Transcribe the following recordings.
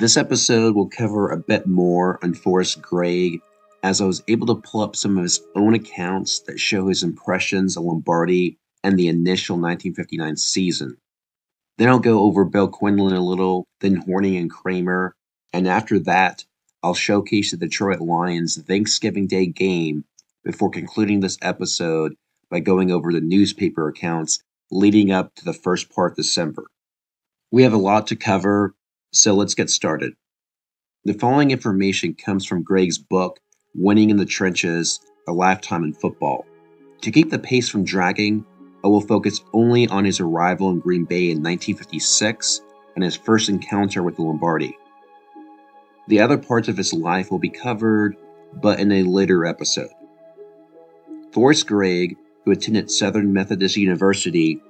This episode will cover a bit more on Forrest Gregg, as I was able to pull up some of his own accounts that show his impressions of Lombardi and the initial 1959 season. Then I'll go over Bill Quinlan a little, then Horning and Kramer, and after that, I'll showcase the Detroit Lions Thanksgiving Day game before concluding this episode by going over the newspaper accounts leading up to the first part of December. We have a lot to cover, so let's get started. The following information comes from Gregg's book, Winning in the Trenches, A Lifetime in Football. To keep the pace from dragging, I will focus only on his arrival in Green Bay in 1956 and his first encounter with Lombardi. The other parts of his life will be covered, but in a later episode. Forrest Gregg, who attended Southern Methodist University,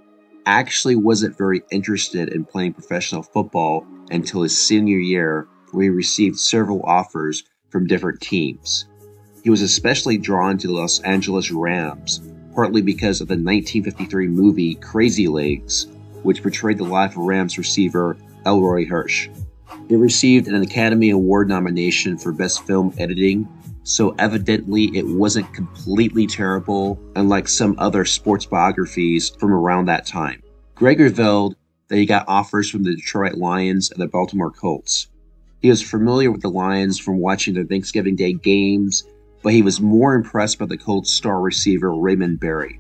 actually wasn't very interested in playing professional football until his senior year, where he received several offers from different teams. He was especially drawn to the Los Angeles Rams, partly because of the 1953 movie Crazy Legs, which portrayed the life of Rams receiver Elroy Hirsch. It received an Academy Award nomination for Best Film Editing, so evidently it wasn't completely terrible, unlike some other sports biographies from around that time. Gregg revealed that he got offers from the Detroit Lions and the Baltimore Colts. He was familiar with the Lions from watching their Thanksgiving Day games, but he was more impressed by the Colts star receiver Raymond Berry.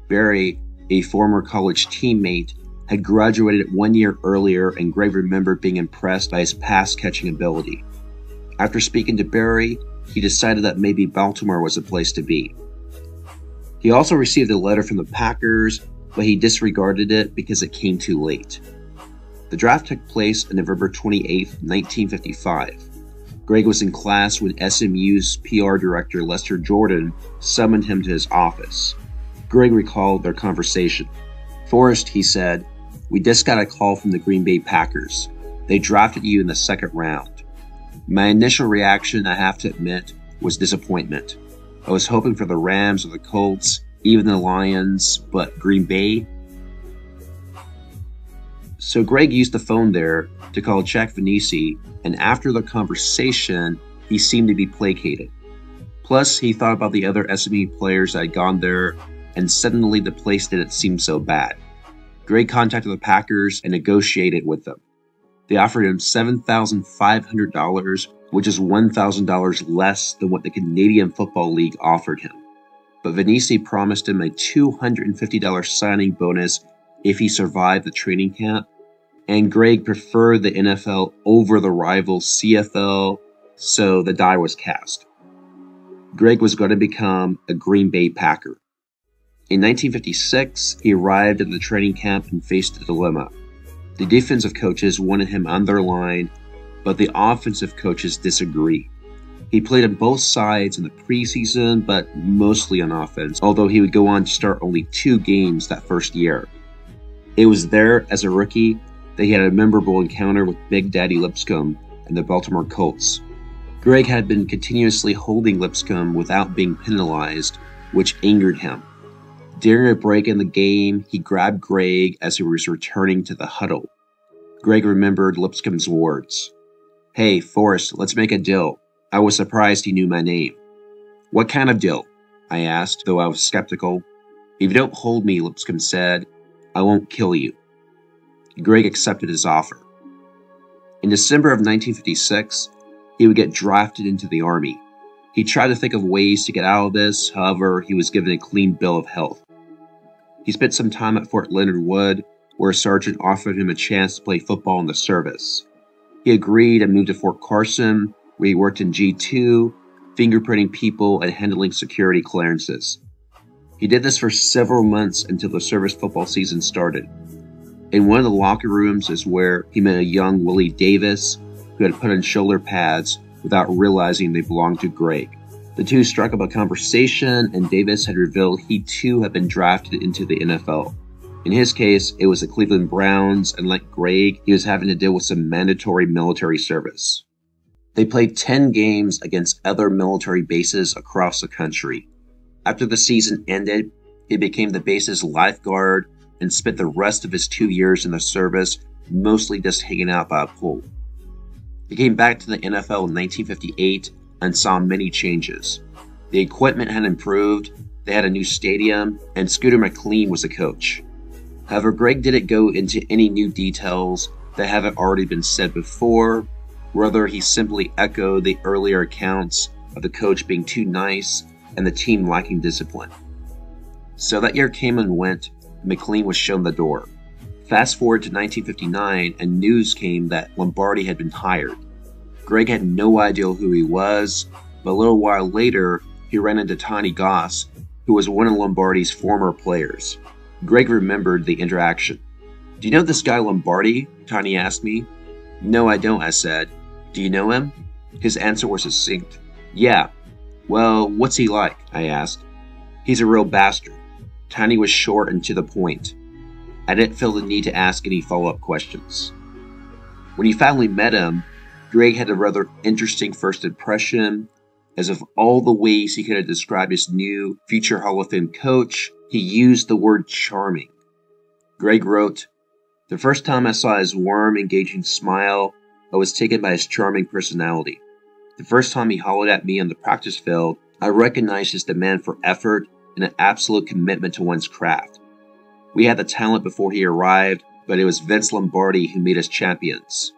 Berry, a former college teammate, had graduated 1 year earlier, and Gregg remembered being impressed by his pass-catching ability. After speaking to Berry, he decided that maybe Baltimore was the place to be. He also received a letter from the Packers, but he disregarded it because it came too late. The draft took place on November 28, 1955. Gregg was in class when SMU's PR director Lester Jordan summoned him to his office. Gregg recalled their conversation. "Forrest," he said, "we just got a call from the Green Bay Packers. They drafted you in the second round. My initial reaction, I have to admit, was disappointment. I was hoping for the Rams or the Colts, even the Lions, but Green Bay?" So Gregg used the phone there to call Jack Vince, and after the conversation, he seemed to be placated. Plus, he thought about the other SMU players that had gone there, and suddenly the place didn't seem so bad. Gregg contacted the Packers and negotiated with them. They offered him $7,500, which is $1,000 less than what the Canadian Football League offered him. But Vince promised him a $250 signing bonus if he survived the training camp, and Gregg preferred the NFL over the rival CFL, so the die was cast. Gregg was going to become a Green Bay Packer. In 1956, he arrived at the training camp and faced a dilemma. The defensive coaches wanted him on their line, but the offensive coaches disagreed. He played on both sides in the preseason, but mostly on offense, although he would go on to start only 2 games that first year. It was there, as a rookie, that he had a memorable encounter with Big Daddy Lipscomb and the Baltimore Colts. Gregg had been continuously holding Lipscomb without being penalized, which angered him. During a break in the game, he grabbed Gregg as he was returning to the huddle. Gregg remembered Lipscomb's words. "Hey, Forrest, let's make a deal." I was surprised he knew my name. "What kind of deal?" I asked, though I was skeptical. "If you don't hold me," Lipscomb said, "I won't kill you." Gregg accepted his offer. In December of 1956, he would get drafted into the Army. He tried to think of ways to get out of this, however, he was given a clean bill of health. He spent some time at Fort Leonard Wood, where a sergeant offered him a chance to play football in the service. He agreed and moved to Fort Carson, where he worked in G2, fingerprinting people and handling security clearances. He did this for several months until the service football season started. In one of the locker rooms is where he met a young Willie Davis, who had put on shoulder pads without realizing they belonged to Gregg. The two struck up a conversation, and Davis had revealed he too had been drafted into the NFL. In his case, it was the Cleveland Browns, and like Gregg, he was having to deal with some mandatory military service. They played 10 games against other military bases across the country. After the season ended, he became the base's lifeguard and spent the rest of his 2 years in the service mostly just hanging out by a pool. He came back to the NFL in 1958 and saw many changes. The equipment had improved, they had a new stadium, and Scooter McLean was the coach. However, Greg didn't go into any new details that haven't already been said before. Rather, he simply echoed the earlier accounts of the coach being too nice and the team lacking discipline. So that year came and went, and McLean was shown the door. Fast forward to 1959, and news came that Lombardi had been hired. Greg had no idea who he was, but a little while later, he ran into Tiny Goss, who was one of Lombardi's former players. Greg remembered the interaction. "Do you know this guy Lombardi?" Tiny asked me. "No, I don't," I said. "Do you know him?" His answer was succinct. "Yeah." "Well, what's he like?" I asked. "He's a real bastard." Tiny was short and to the point. I didn't feel the need to ask any follow-up questions. When he finally met him, Greg had a rather interesting first impression. As of all the ways he could have described his new future Hall of Fame coach, he used the word charming. Greg wrote, "The first time I saw his warm, engaging smile, I was taken by his charming personality. The first time he hollered at me on the practice field, I recognized his demand for effort and an absolute commitment to one's craft. We had the talent before he arrived, but it was Vince Lombardi who made us champions."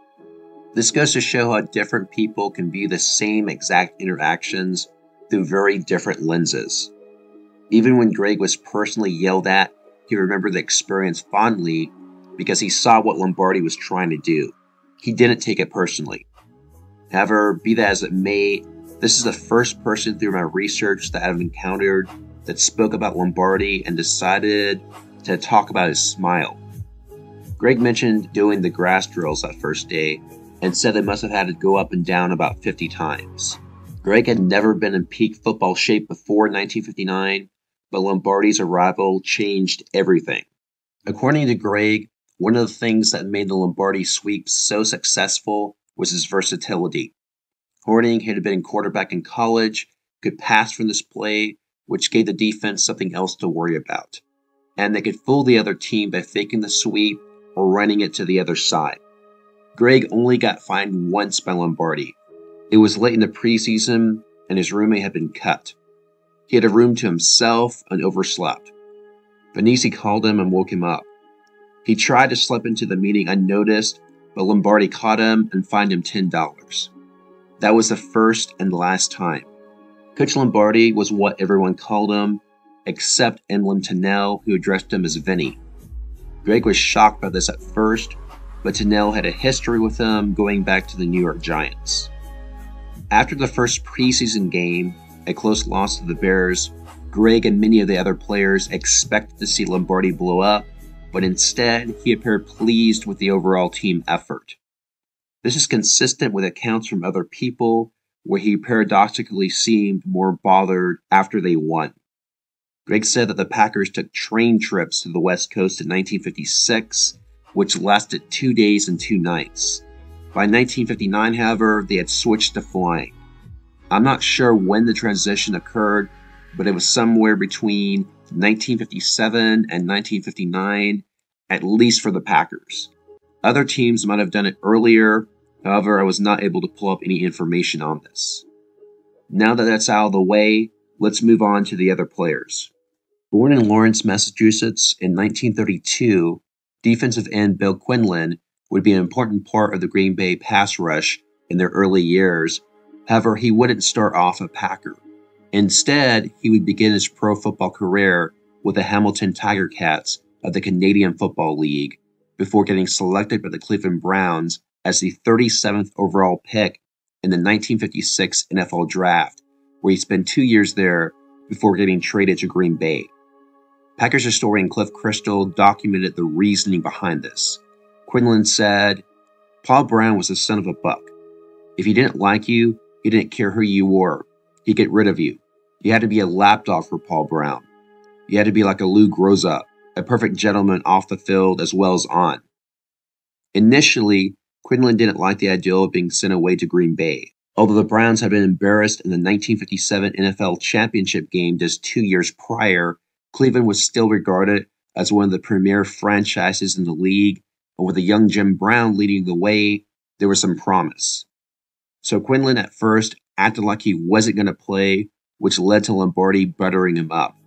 This goes to show how different people can view the same exact interactions through very different lenses. Even when Greg was personally yelled at, he remembered the experience fondly because he saw what Lombardi was trying to do. He didn't take it personally. However, be that as it may, this is the first person through my research that I've encountered that spoke about Lombardi and decided to talk about his smile. Greg mentioned doing the grass drills that first day and said they must have had to go up and down about 50 times. Greg had never been in peak football shape before 1959, but Lombardi's arrival changed everything. According to Greg, one of the things that made the Lombardi sweep so successful was his versatility. Horning had been quarterback in college, could pass from this play, which gave the defense something else to worry about. And they could fool the other team by faking the sweep or running it to the other side. Greg only got fined once by Lombardi. It was late in the preseason, and his roommate had been cut. He had a room to himself and overslept. Vince called him and woke him up. He tried to slip into the meeting unnoticed, but Lombardi caught him and fined him $10. That was the first and last time. Coach Lombardi was what everyone called him, except Emlyn Tunnell, who addressed him as Vinny. Greg was shocked by this at first, but Tunnell had a history with him going back to the New York Giants. After the first preseason game, a close loss to the Bears, Greg and many of the other players expected to see Lombardi blow up, but instead he appeared pleased with the overall team effort. This is consistent with accounts from other people, where he paradoxically seemed more bothered after they won. Greg said that the Packers took train trips to the West Coast in 1956, which lasted 2 days and 2 nights. By 1959, however, they had switched to flying. I'm not sure when the transition occurred, but it was somewhere between 1957 and 1959, at least for the Packers. Other teams might have done it earlier, however, I was not able to pull up any information on this. Now that that's out of the way, let's move on to the other players. Born in Lawrence, Massachusetts in 1932, defensive end Bill Quinlan would be an important part of the Green Bay pass rush in their early years. However, he wouldn't start off a Packer. Instead, he would begin his pro football career with the Hamilton Tiger Cats of the Canadian Football League before getting selected by the Cleveland Browns as the 37th overall pick in the 1956 NFL Draft, where he spent 2 years there before getting traded to Green Bay. Packers historian Cliff Crystal documented the reasoning behind this. Quinlan said, "Paul Brown was the son of a buck. If he didn't like you, he didn't care who you were. He'd get rid of you. You had to be a lapdog for Paul Brown. You had to be like a Lou Groza, a perfect gentleman off the field as well as on." Initially, Quinlan didn't like the idea of being sent away to Green Bay. Although the Browns had been embarrassed in the 1957 NFL championship game just 2 years prior, Cleveland was still regarded as one of the premier franchises in the league, and with a young Jim Brown leading the way, there was some promise. So Quinlan at first acted like he wasn't going to play, which led to Lombardi buttering him up.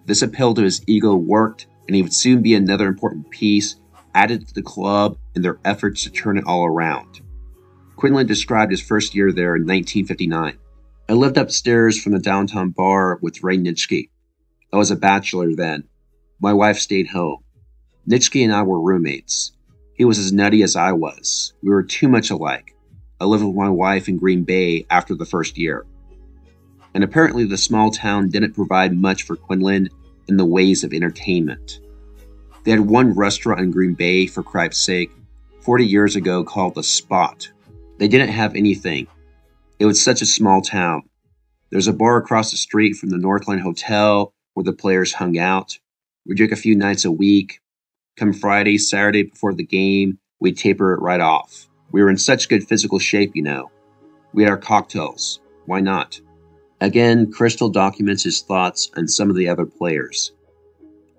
This appeal to his ego worked, and he would soon be another important piece added to the club in their efforts to turn it all around. Quinlan described his first year there in 1959. I lived upstairs from the downtown bar with Ray Nitschke. I was a bachelor then. My wife stayed home. Nitschke and I were roommates. He was as nutty as I was. We were too much alike. I lived with my wife in Green Bay after the first year. And apparently the small town didn't provide much for Quinlan in the ways of entertainment. They had one restaurant in Green Bay, for cripe's sake, 40 years ago called The Spot. They didn't have anything. It was such a small town. There's a bar across the street from the Northland Hotel where the players hung out. We drank a few nights a week. Come Friday, Saturday before the game, we'd taper it right off. We were in such good physical shape, you know. We had our cocktails. Why not? Again, Crystal documents his thoughts on some of the other players.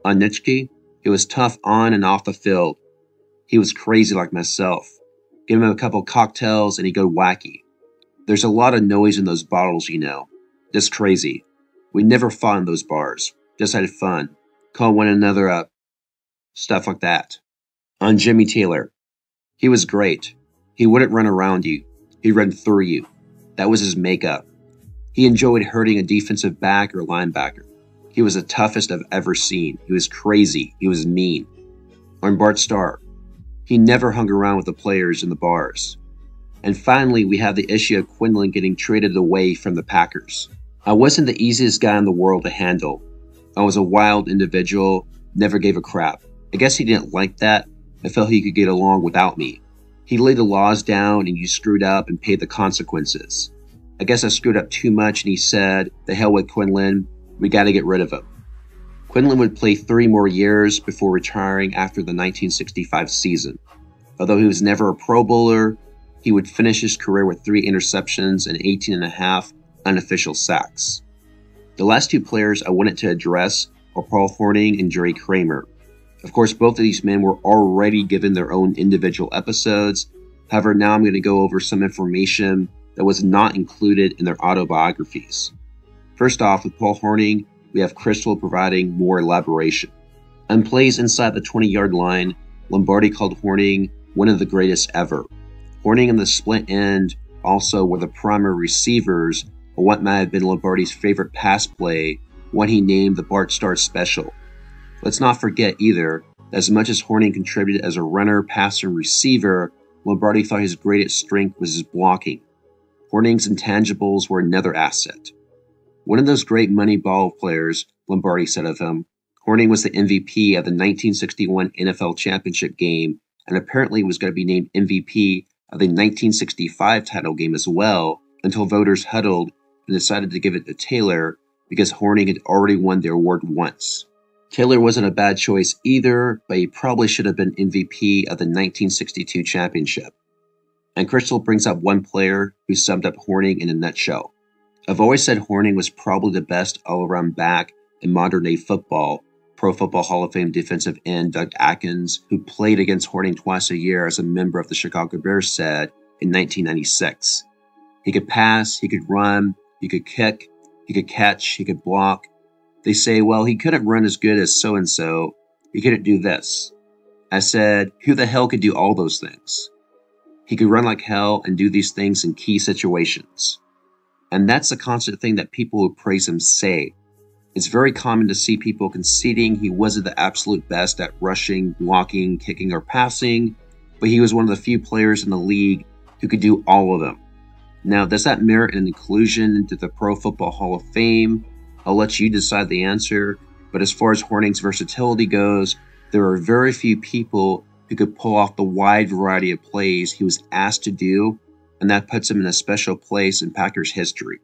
On Nitschke, he was tough on and off the field. He was crazy like myself. Give him a couple cocktails and he'd go wacky. There's a lot of noise in those bottles, you know. Just crazy. We never fought in those bars. Just had fun. Call one another up. Stuff like that. On Jimmy Taylor. He was great. He wouldn't run around you. He'd run through you. That was his makeup. He enjoyed hurting a defensive back or linebacker. He was the toughest I've ever seen. He was crazy. He was mean. On Bart Starr. He never hung around with the players in the bars. And finally, we have the issue of Quinlan getting traded away from the Packers. I wasn't the easiest guy in the world to handle. I was a wild individual, never gave a crap. I guess he didn't like that. I felt he could get along without me. He laid the laws down and you screwed up and paid the consequences. I guess I screwed up too much and he said, "The hell with Quinlan, we gotta get rid of him." Quinlan would play 3 more years before retiring after the 1965 season. Although he was never a Pro Bowler, he would finish his career with 3 interceptions and 18.5 unofficial sacks. The last 2 players I wanted to address are Paul Hornung and Jerry Kramer. Of course, both of these men were already given their own individual episodes. However, now I'm going to go over some information that was not included in their autobiographies. First off, with Paul Hornung, we have Crystal providing more elaboration. On plays inside the 20-yard line, Lombardi called Hornung one of the greatest ever. Hornung and the split end also were the primary receivers of what might have been Lombardi's favorite pass play, one he named the Bart Starr Special. Let's not forget either, that as much as Hornung contributed as a runner, passer, and receiver, Lombardi thought his greatest strength was his blocking. Hornung's intangibles were another asset. One of those great money ball players, Lombardi said of him. Hornung was the MVP of the 1961 NFL Championship game and apparently was going to be named MVP of the 1965 title game as well until voters huddled and decided to give it to Taylor because Hornung had already won the award once. Taylor wasn't a bad choice either, but he probably should have been MVP of the 1962 championship. And Crystal brings up one player who summed up Hornung in a nutshell. I've always said Hornung was probably the best all-around back in modern-day football. Pro Football Hall of Fame defensive end Doug Atkins, who played against Hornung twice a year as a member of the Chicago Bears, said in 1996. He could pass, he could run, he could kick, he could catch, he could block. They say, well, he couldn't run as good as so-and-so. He couldn't do this. I said, who the hell could do all those things? He could run like hell and do these things in key situations. And that's the constant thing that people who praise him say. It's very common to see people conceding he wasn't the absolute best at rushing, blocking, kicking, or passing, but he was one of the few players in the league who could do all of them. Now, does that merit an inclusion into the Pro Football Hall of Fame? I'll let you decide the answer, but as far as Hornung's versatility goes, there are very few people who could pull off the wide variety of plays he was asked to do, and that puts him in a special place in Packers history.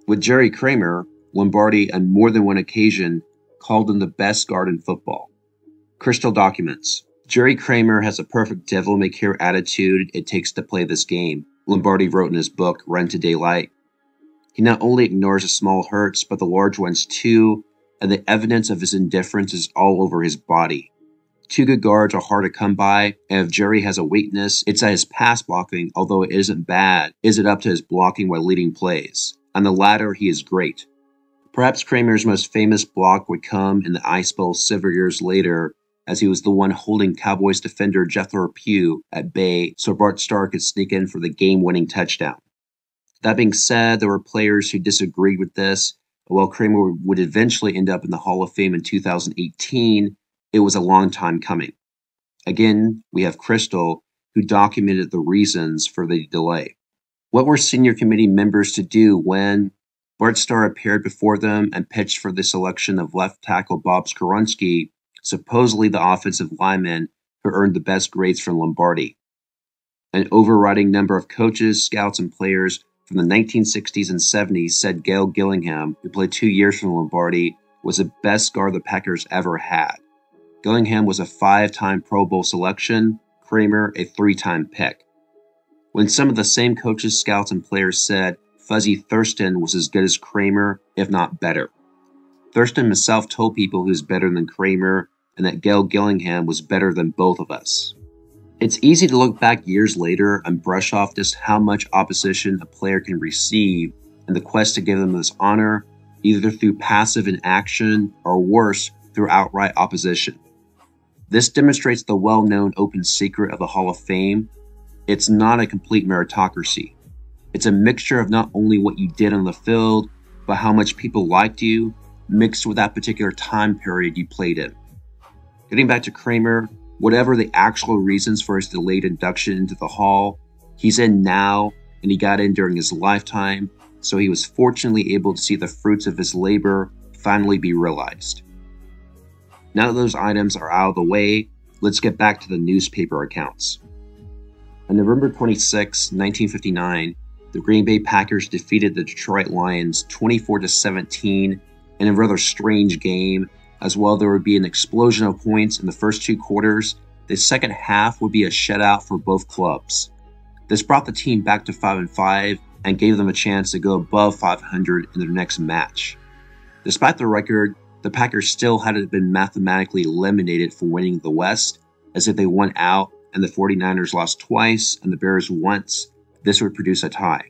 With Jerry Kramer, Lombardi on more than one occasion called him the best guard in football. Crystal documents. Jerry Kramer has a perfect devil-may-care attitude it takes to play this game, Lombardi wrote in his book, Run to Daylight. He not only ignores the small hurts, but the large ones too, and the evidence of his indifference is all over his body. Two good guards are hard to come by, and if Jerry has a weakness, it's at his pass blocking, although it isn't bad. Is it up to his blocking while leading plays? On the latter, he is great. Perhaps Kramer's most famous block would come in the Ice Bowl several years later, as he was the one holding Cowboys defender Jethro Pugh at bay so Bart Starr could sneak in for the game-winning touchdown. That being said, there were players who disagreed with this. While Kramer would eventually end up in the Hall of Fame in 2018, it was a long time coming. Again, we have Crystal, who documented the reasons for the delay. What were senior committee members to do when Bart Starr appeared before them and pitched for the selection of left tackle Bob Skoronski, supposedly the offensive lineman who earned the best grades from Lombardi? An overriding number of coaches, scouts, and players from the 1960s and 70s said Gail Gillingham, who played 2 years for Lombardi, was the best guard the Packers ever had. Gillingham was a 5-time Pro Bowl selection, Kramer a 3-time pick. When some of the same coaches, scouts, and players said Fuzzy Thurston was as good as Kramer, if not better. Thurston himself told people he was better than Kramer and that Gail Gillingham was better than both of us. It's easy to look back years later and brush off just how much opposition a player can receive in the quest to give them this honor, either through passive inaction or worse, through outright opposition. This demonstrates the well-known open secret of the Hall of Fame. It's not a complete meritocracy. It's a mixture of not only what you did on the field, but how much people liked you, mixed with that particular time period you played in. Getting back to Kramer, whatever the actual reasons for his delayed induction into the Hall, he's in now, and he got in during his lifetime, so he was fortunately able to see the fruits of his labor finally be realized. Now that those items are out of the way, let's get back to the newspaper accounts. On November 26, 1959, the Green Bay Packers defeated the Detroit Lions 24-17 in a rather strange game. As well, there would be an explosion of points in the first 2 quarters. The second half would be a shutout for both clubs. This brought the team back to 5-5 and gave them a chance to go above 500 in their next match. Despite the record, the Packers still hadn't been mathematically eliminated for winning the West, as if they won out and the 49ers lost twice and the Bears once, this would produce a tie.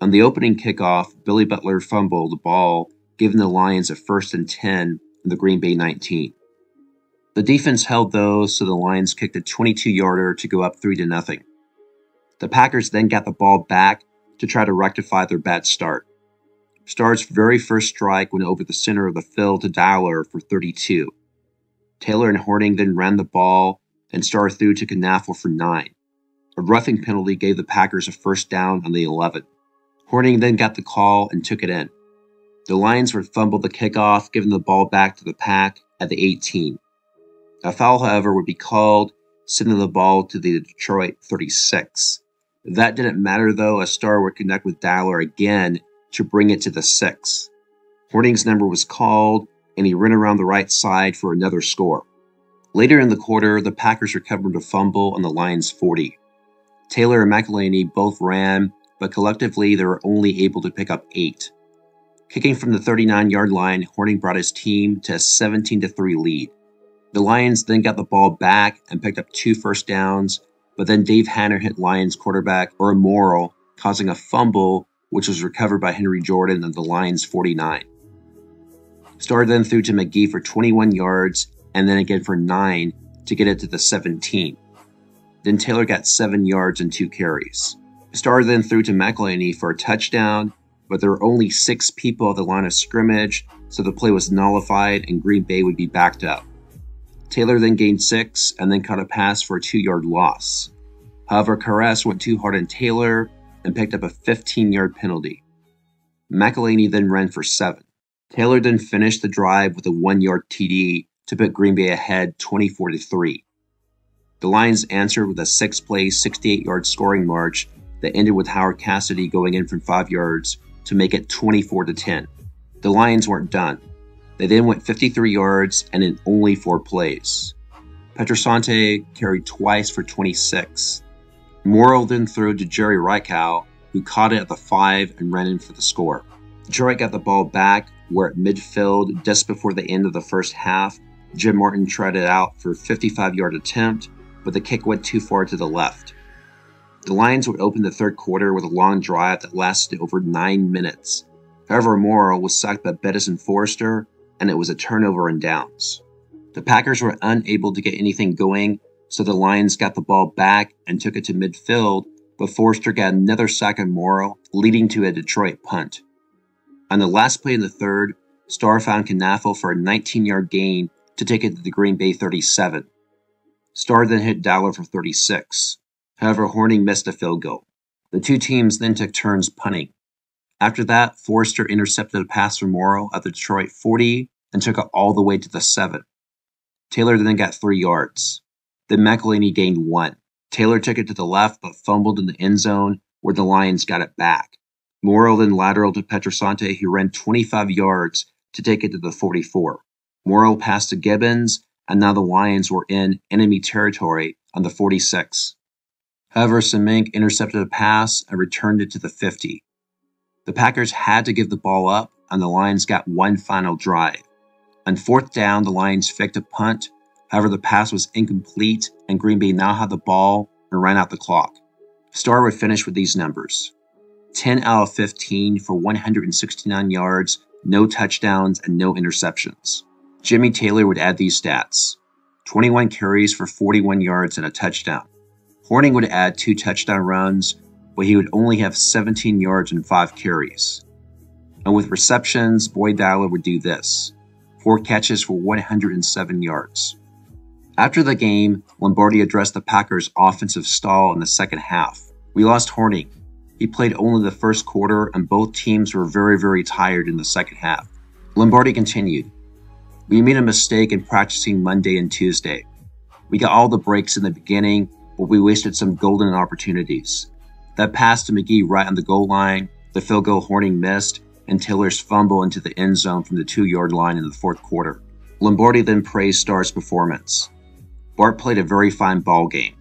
On the opening kickoff, Billy Butler fumbled the ball, giving the Lions a 1st and 10 in the Green Bay 19. The defense held though, so the Lions kicked a 22-yarder to go up 3-0. The Packers then got the ball back to try to rectify their bad start. Starr's very first strike went over the center of the field to Dowler for 32. Taylor and Horning then ran the ball, and Starr threw to Knaffel for 9. A roughing penalty gave the Packers a 1st down on the 11. Horning then got the call and took it in. The Lions would fumble the kickoff, giving the ball back to the Pack at the 18. A foul, however, would be called, sending the ball to the Detroit 36. That didn't matter, though, as Starr would connect with Dowler again to bring it to the 6. Horning's number was called, and he ran around the right side for another score. Later in the quarter, the Packers recovered a fumble on the Lions' 40. Taylor and McElhaney both ran, but collectively they were only able to pick up 8. Kicking from the 39-yard line, Horning brought his team to a 17-3 lead. The Lions then got the ball back and picked up 2 first downs, but then Dave Hanner hit Lions quarterback Morrill, causing a fumble, which was recovered by Henry Jordan at the Lions' 49. Starr then threw to McGee for 21 yards and then again for 9 to get it to the 17. Then Taylor got 7 yards and 2 carries. Starr then threw to McElhaney for a touchdown, but there were only 6 people at the line of scrimmage, so the play was nullified and Green Bay would be backed up. Taylor then gained 6 and then caught a pass for a 2-yard loss. However, Caress went too hard on Taylor and picked up a 15-yard penalty. McElhaney then ran for 7. Taylor then finished the drive with a 1-yard TD to put Green Bay ahead 24-3. The Lions answered with a 6-play, 68-yard scoring march that ended with Howard Cassidy going in from 5 yards to make it 24-10. The Lions weren't done. They then went 53 yards and in only 4 plays. Petrosante carried twice for 26. Morrill then threw to Jerry Reichow, who caught it at the 5 and ran in for the score. Detroit got the ball back, were at midfield just before the end of the first half, Jim Martin tried it out for a 55-yard attempt, but the kick went too far to the left. The Lions would open the third quarter with a long drive that lasted over 9 minutes. However, Morrow was sacked by Bettis and Forrester, and it was a turnover and downs. The Packers were unable to get anything going, so the Lions got the ball back and took it to midfield, but Forrester got another sack on Morrow, leading to a Detroit punt. On the last play in the third, Starr found Knaffel for a 19-yard gain to take it to the Green Bay 37. Starr then hit Dowler for 36. However, Hornung missed a field goal. The two teams then took turns punting. After that, Forrester intercepted a pass from Morrow at the Detroit 40 and took it all the way to the 7. Taylor then got 3 yards. Then McElhaney gained 1. Taylor took it to the left but fumbled in the end zone where the Lions got it back. Morrow then lateraled to Petrosante, who ran 25 yards to take it to the 44. Morrow passed to Gibbons, and now the Lions were in enemy territory on the 46. However, Semink intercepted a pass and returned it to the 50. The Packers had to give the ball up, and the Lions got one final drive. On fourth down, the Lions faked a punt. However, the pass was incomplete, and Green Bay now had the ball and ran out the clock. Starr would finish with these numbers: 10 out of 15 for 169 yards, no touchdowns, and no interceptions. Jimmy Taylor would add these stats: 21 carries for 41 yards and a touchdown. Hornung would add 2 touchdown runs, but he would only have 17 yards and 5 carries. And with receptions, Boyd Dowler would do this: 4 catches for 107 yards. After the game, Lombardi addressed the Packers' offensive stall in the second half. We lost Hornung. He played only the first quarter, and both teams were very, very tired in the second half. Lombardi continued: "We made a mistake in practicing Monday and Tuesday. We got all the breaks in the beginning, but we wasted some golden opportunities. That pass to McGee right on the goal line, the field goal Hornung missed, and Taylor's fumble into the end zone from the 2-yard line in the fourth quarter." Lombardi then praised Starr's performance. Bart played a very fine ball game.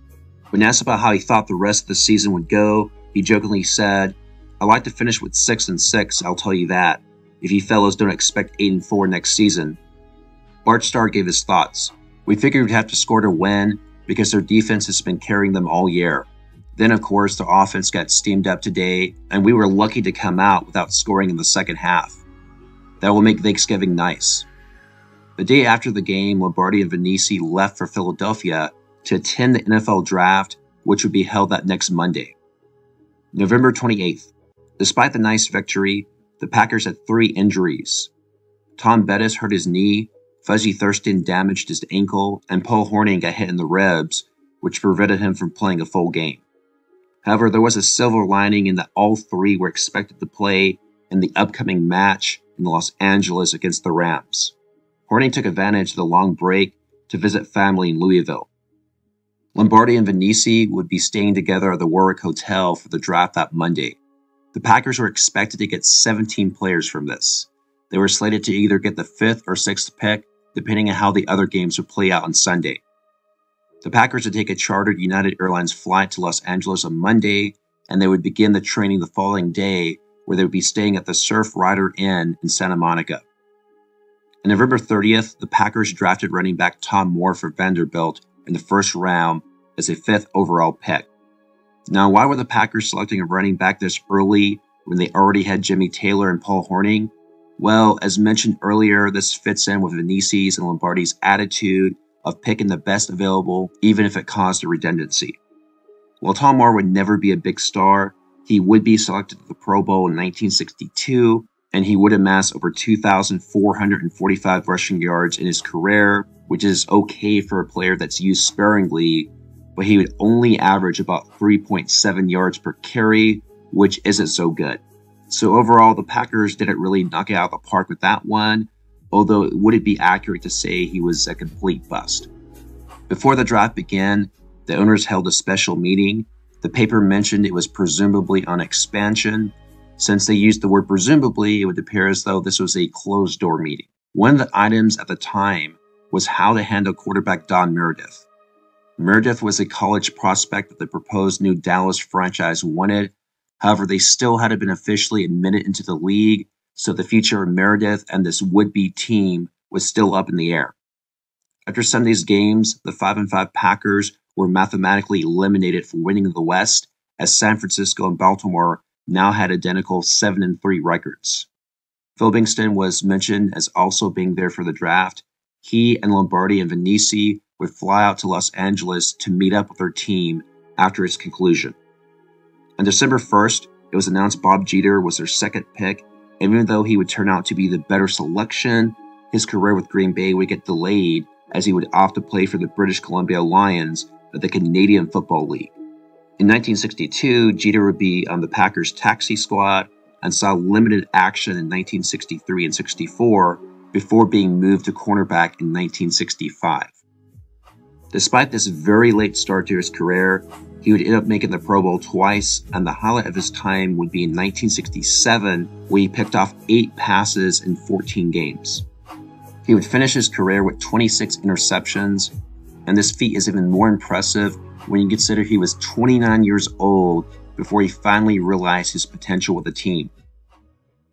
When asked about how he thought the rest of the season would go, he jokingly said, "I'd like to finish with 6-6, I'll tell you that, if you fellows don't expect 8-4 next season." Bart Starr gave his thoughts: "We figured we'd have to score to win because their defense has been carrying them all year. Then, of course, the offense got steamed up today, and we were lucky to come out without scoring in the second half. That will make Thanksgiving nice." The day after the game, Lombardi and Vinicius left for Philadelphia to attend the NFL Draft, which would be held that next Monday. November 28th. Despite the nice victory, the Packers had 3 injuries. Tom Bettis hurt his knee, Fuzzy Thurston damaged his ankle, and Paul Hornung got hit in the ribs, which prevented him from playing a full game. However, there was a silver lining in that all 3 were expected to play in the upcoming match in Los Angeles against the Rams. Hornung took advantage of the long break to visit family in Louisville. Lombardi and Vinicius would be staying together at the Warwick Hotel for the draft that Monday. The Packers were expected to get 17 players from this. They were slated to either get the 5th or 6th pick, depending on how the other games would play out on Sunday. The Packers would take a chartered United Airlines flight to Los Angeles on Monday, and they would begin the training the following day, where they would be staying at the Surf Rider Inn in Santa Monica. On November 30th, the Packers drafted running back Tom Moore for Vanderbilt in the first round as a 5th overall pick. Now, why were the Packers selecting a running back this early when they already had Jimmy Taylor and Paul Hornung? Well, as mentioned earlier, this fits in with Vinicius and Lombardi's attitude of picking the best available, even if it caused a redundancy. While Tom Moore would never be a big star, he would be selected to the Pro Bowl in 1962, and he would amass over 2,445 rushing yards in his career, which is okay for a player that's used sparingly, but he would only average about 3.7 yards per carry, which isn't so good. So overall, the Packers didn't really knock it out of the park with that one, although it wouldn't be accurate to say he was a complete bust. Before the draft began, the owners held a special meeting. The paper mentioned it was presumably on expansion. Since they used the word presumably, it would appear as though this was a closed-door meeting. One of the items at the time was how to handle quarterback Don Meredith. Meredith was a college prospect that the proposed new Dallas franchise wanted. However, they still hadn't been officially admitted into the league, so the future of Meredith and this would-be team was still up in the air. After Sunday's games, the 5-5 Packers were mathematically eliminated from winning the West, as San Francisco and Baltimore now had identical 7-3 records. Phil Bingston was mentioned as also being there for the draft. He and Lombardi and Vinicius would fly out to Los Angeles to meet up with their team after its conclusion. On December 1st, it was announced Bob Jeter was their second pick, and even though he would turn out to be the better selection, his career with Green Bay would get delayed as he would opt to play for the British Columbia Lions of the Canadian Football League. In 1962, Jeter would be on the Packers taxi squad and saw limited action in 1963 and 64 before being moved to cornerback in 1965. Despite this very late start to his career, he would end up making the Pro Bowl twice, and the highlight of his time would be in 1967, where he picked off 8 passes in 14 games. He would finish his career with 26 interceptions, and this feat is even more impressive when you consider he was 29 years old before he finally realized his potential with the team.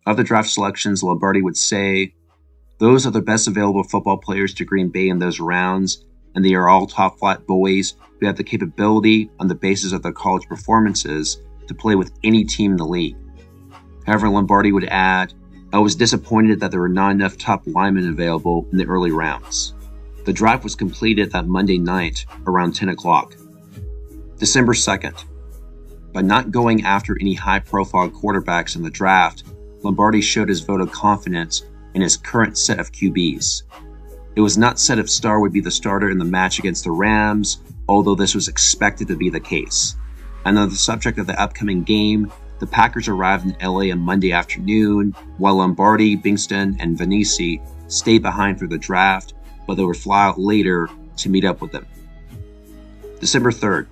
Of the draft selections, Lombardi would say, "Those are the best available football players to Green Bay in those rounds, and they are all top-flight boys who have the capability, on the basis of their college performances, to play with any team in the league." However, Lombardi would add, "I was disappointed that there were not enough top linemen available in the early rounds." The draft was completed that Monday night around 10 o'clock. December 2nd. By not going after any high-profile quarterbacks in the draft, Lombardi showed his vote of confidence in his current set of QBs. It was not said if Starr would be the starter in the match against the Rams, although this was expected to be the case. And on the subject of the upcoming game, the Packers arrived in LA on Monday afternoon, while Lombardi, Bingston, and Vinicius stayed behind for the draft, but they would fly out later to meet up with them. December 3rd.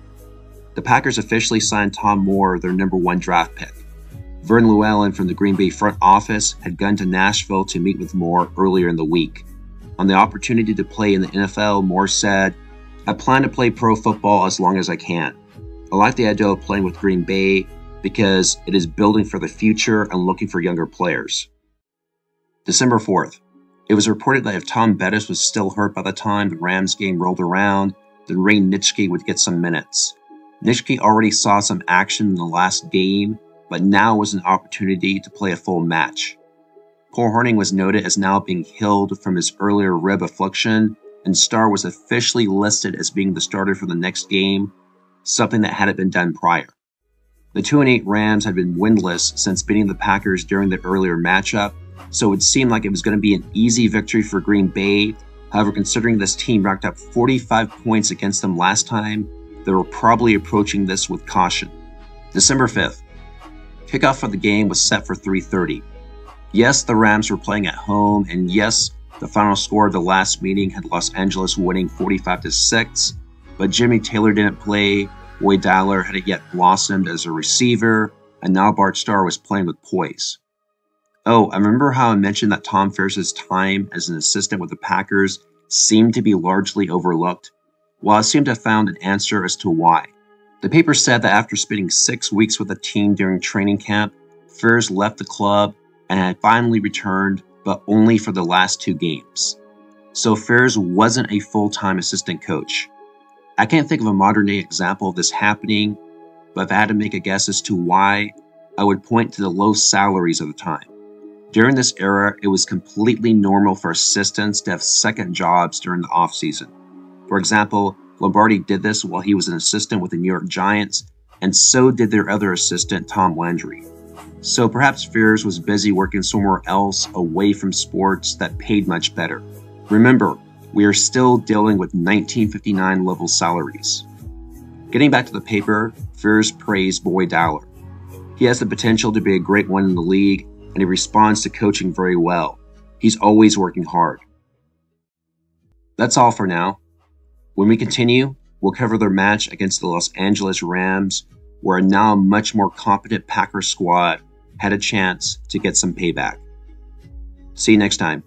The Packers officially signed Tom Moore, their number 1 draft pick. Vern Llewellyn from the Green Bay front office had gone to Nashville to meet with Moore earlier in the week. On the opportunity to play in the NFL, Moore said, "I plan to play pro football as long as I can. I like the idea of playing with Green Bay because it is building for the future and looking for younger players." December 4th. It was reported that if Tom Bettis was still hurt by the time the Rams game rolled around, then Ray Nitschke would get some minutes. Nitschke already saw some action in the last game, but now was an opportunity to play a full match. Paul Hornung was noted as now being healed from his earlier rib affliction, and Starr was officially listed as being the starter for the next game, something that hadn't been done prior. The 2-8 Rams had been winless since beating the Packers during the earlier matchup, so it would seem like it was going to be an easy victory for Green Bay. However, considering this team racked up 45 points against them last time, they were probably approaching this with caution. December 5th. Kickoff for the game was set for 3:30. Yes, the Rams were playing at home, and yes, the final score of the last meeting had Los Angeles winning 45-6, but Jimmy Taylor didn't play, Roy Dowler hadn't yet blossomed as a receiver, and now Bart Starr was playing with poise. Oh, I remember how I mentioned that Tom Ferris' time as an assistant with the Packers seemed to be largely overlooked? Well, I seem to have found an answer as to why. The paper said that after spending 6 weeks with the team during training camp, Ferris left the club and had finally returned, but only for the last 2 games. So Ferris wasn't a full-time assistant coach. I can't think of a modern-day example of this happening, but if I had to make a guess as to why, I would point to the low salaries of the time. During this era, it was completely normal for assistants to have second jobs during the off-season. For example, Lombardi did this while he was an assistant with the New York Giants, and so did their other assistant, Tom Landry. So perhaps Ferris was busy working somewhere else away from sports that paid much better. Remember, we are still dealing with 1959 level salaries. Getting back to the paper, Ferris praised Boy Dowler. He has the potential to be a great one in the league, and he responds to coaching very well. He's always working hard. That's all for now. When we continue, we'll cover their match against the Los Angeles Rams, where a now much more competent Packers squad had a chance to get some payback. See you next time.